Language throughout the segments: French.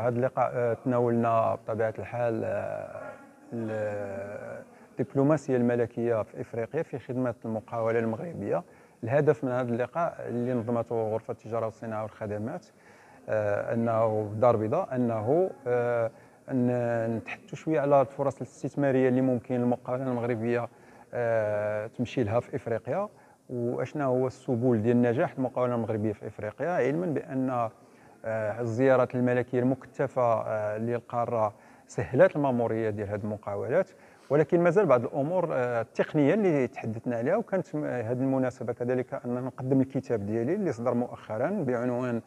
هذا اللقاء تناولنا بطبيعة الحال الدبلوماسية الملكية في إفريقيا في خدمة المقاولة المغربية. الهدف من هذا اللقاء اللي نظمته غرفة التجارة والصناعة والخدمات أنه دار بيضاء أنه نتحدثوا شوية على الفرص الاستثمارية اللي ممكن المقاولة المغربية تمشي لها في إفريقيا، وأشنا هو السبل ديال النجاح المقاولة المغربية في إفريقيا، علما بأن الزيارات الملكية المكثفة للقارة سهلت المامورية ديال هذه المقاولات، ولكن مازال بعض الأمور التقنية اللي تحدثنا عليها. وكانت هذه المناسبة كذلك أن نقدم الكتاب ديالي اللي صدر مؤخرا بعنوان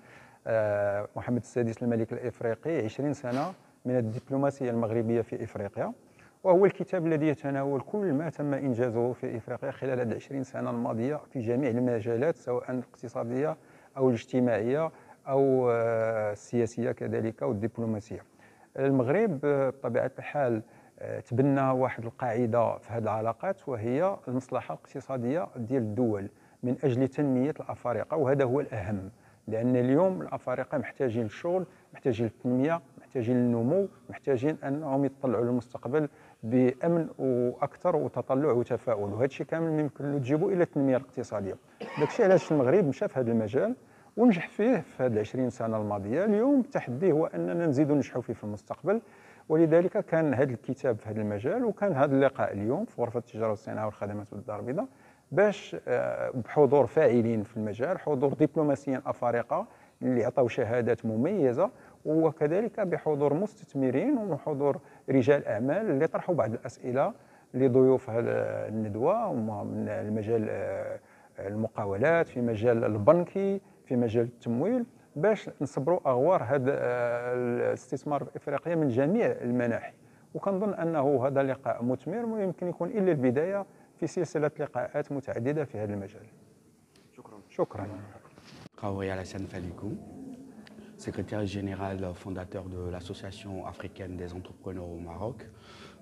محمد السادس الملك الإفريقي 20 سنة من الدبلوماسية المغربية في إفريقيا، وهو الكتاب الذي يتناول كل ما تم إنجازه في إفريقيا خلال هذه 20 سنة الماضية في جميع المجالات، سواء الاقتصادية أو الاجتماعية أو السياسية كذلك والدبلوماسية. المغرب بطبيعة الحال تبنى واحد القاعدة في هذه العلاقات، وهي المصلحة الاقتصادية ديال الدول من أجل تنمية الأفارقة، وهذا هو الأهم، لأن اليوم الأفارقة محتاجين الشغل، محتاجين التنمية، محتاجين النمو، محتاجين أنهم يطلعوا للمستقبل بأمن وأكثر وتطلع وتفاؤل، وهذا الشيء كامل يمكن له تجيبوا إلى التنمية الاقتصادية. داك الشيء علاش المغرب مشى في هذا المجال ونجح فيه في هذه 20 سنة الماضية. اليوم التحدي هو أننا نزيدوا ننجحوا فيه في المستقبل، ولذلك كان هذا الكتاب في هذا المجال، وكان هذا اللقاء اليوم في غرفة التجارة والصناعة والخدمات بالدار البيضاء باش بحضور فاعلين في المجال، حضور دبلوماسيين أفارقة اللي عطاو شهادات مميزة، وكذلك بحضور مستثمرين وحضور رجال أعمال اللي طرحوا بعض الأسئلة لضيوف هذه الندوة، من المجال المقاولات، في مجال البنكي، في مجال التمويل، باش نصبروا أغوار هذا الاستثمار في إفريقيا من جميع المناحي. وكنظن أنه هذا لقاء مثمر ويمكن يكون إلا البداية في سلسلة لقاءات متعددة في هذا المجال. شكرا. Traoré Alassane Falikou, secrétaire général fondateur de l'Association africaine des entrepreneurs au Maroc,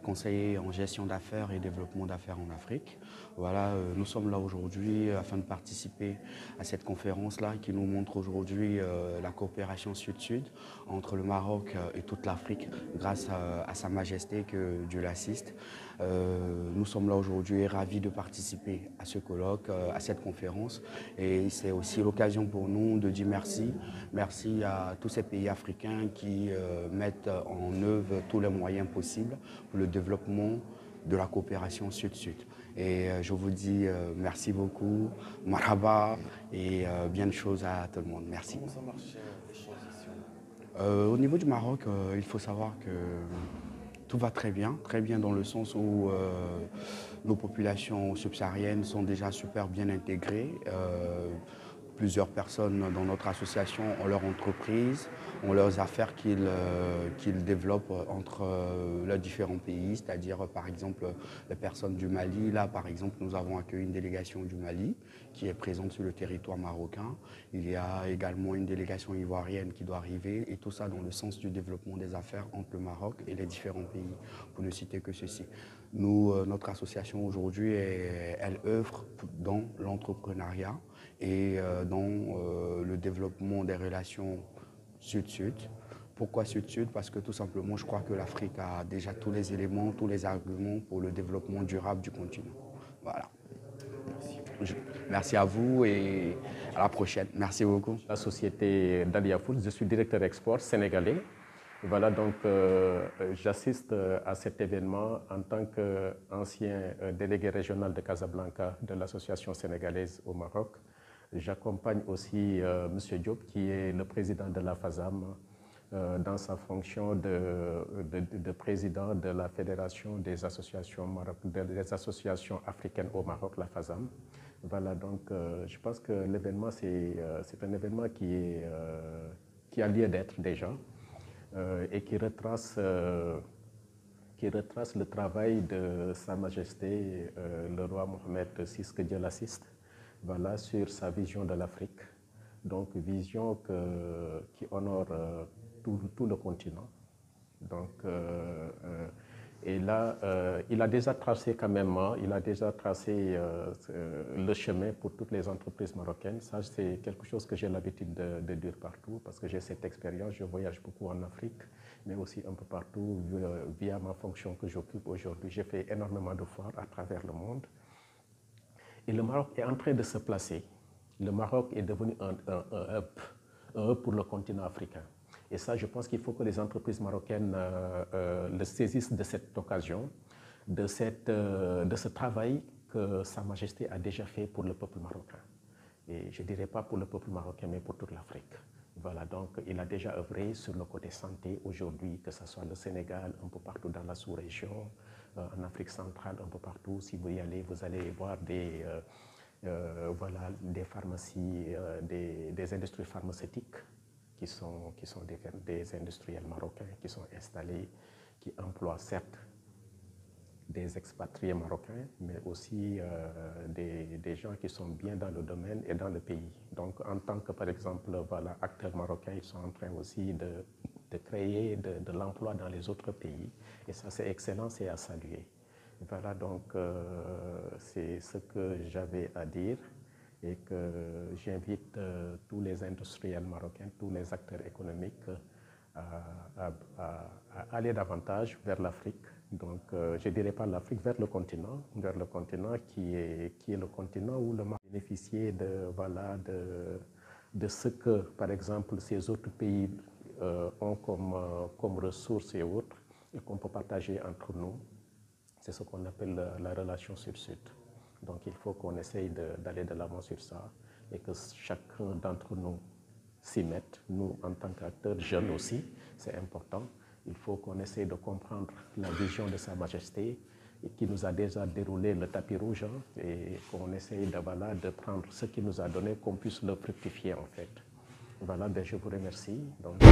conseiller en gestion d'affaires et développement d'affaires en Afrique. Voilà, nous sommes là aujourd'hui afin de participer à cette conférence-là qui nous montre aujourd'hui la coopération sud-sud entre le Maroc et toute l'Afrique grâce à Sa Majesté que Dieu l'assiste. Nous sommes là aujourd'hui ravis de participer à ce colloque, à cette conférence, et c'est aussi l'occasion pour nous de dire merci. Merci à tous ces pays africains qui mettent en œuvre tous les moyens possibles pour le développement de la coopération sud-sud. Et je vous dis merci beaucoup, marhaba, et bien de choses à tout le monde. Merci. Comment ça marche les choses ici? Au niveau du Maroc, il faut savoir que tout va très bien dans le sens où nos populations subsahariennes sont déjà super bien intégrées. Plusieurs personnes dans notre association ont leur entreprise, ont leurs affaires qu'ils développent entre leurs différents pays, c'est-à-dire par exemple les personnes du Mali. Là par exemple nous avons accueilli une délégation du Mali qui est présente sur le territoire marocain. Il y a également une délégation ivoirienne qui doit arriver, et tout ça dans le sens du développement des affaires entre le Maroc et les différents pays, pour ne citer que ceci. Nous, notre association aujourd'hui, elle œuvre dans l'entrepreneuriat et dans le développement des relations sud-sud. Pourquoi sud-sud? Parce que tout simplement, je crois que l'Afrique a déjà tous les éléments, tous les arguments pour le développement durable du continent. Voilà. Merci à vous et à la prochaine. Merci beaucoup. La société Dalia Foods, je suis directeur export sénégalais. Voilà, donc j'assiste à cet événement en tant qu'ancien délégué régional de Casablanca de l'association sénégalaise au Maroc. J'accompagne aussi M. Diop, qui est le président de la FASAM, dans sa fonction de président de la Fédération des associations, des associations africaines au Maroc, la FASAM. Voilà, donc je pense que l'événement, c'est un événement qui a lieu d'être déjà et qui retrace le travail de Sa Majesté le roi Mohamed VI, que Dieu l'assiste, voilà, sur sa vision de l'Afrique. Donc vision qui honore tout le continent. Donc, Et là, il a déjà tracé quand même, il a déjà tracé le chemin pour toutes les entreprises marocaines. Ça, c'est quelque chose que j'ai l'habitude de dire partout parce que j'ai cette expérience. Je voyage beaucoup en Afrique, mais aussi un peu partout via ma fonction que j'occupe aujourd'hui. J'ai fait énormément de foires à travers le monde. Et le Maroc est en train de se placer. Le Maroc est devenu un hub pour le continent africain. Et ça, je pense qu'il faut que les entreprises marocaines le saisissent de cette occasion, de ce travail que Sa Majesté a déjà fait pour le peuple marocain. Et je ne dirais pas pour le peuple marocain, mais pour toute l'Afrique. Voilà, donc il a déjà œuvré sur le côté santé aujourd'hui, que ce soit le Sénégal, un peu partout dans la sous-région, en Afrique centrale, un peu partout. Si vous y allez, vous allez voir des pharmacies, des industries pharmaceutiques qui sont des industriels marocains qui sont installés, qui emploient certes des expatriés marocains, mais aussi des gens qui sont bien dans le domaine et dans le pays. Donc, en tant que, par exemple, acteurs marocains, ils sont en train aussi de créer de l'emploi dans les autres pays. Et ça, c'est excellent, c'est à saluer. Voilà, donc, c'est ce que j'avais à dire et que j'invite tous les industriels marocains, tous les acteurs économiques à aller davantage vers l'Afrique. Donc, je ne dirais pas l'Afrique, vers le continent qui est le continent où le Maroc bénéficiait de ce que, par exemple, ces autres pays ont comme ressources et autres, et qu'on peut partager entre nous. C'est ce qu'on appelle la relation sud-sud. Donc, il faut qu'on essaye d'aller de l'avant sur ça et que chacun d'entre nous s'y mette. Nous, en tant qu'acteurs jeunes aussi, c'est important. Il faut qu'on essaye de comprendre la vision de Sa Majesté et qui nous a déjà déroulé le tapis rouge et qu'on essaye de prendre ce qu'il nous a donné, qu'on puisse le fructifier en fait. Voilà, je vous remercie. Donc...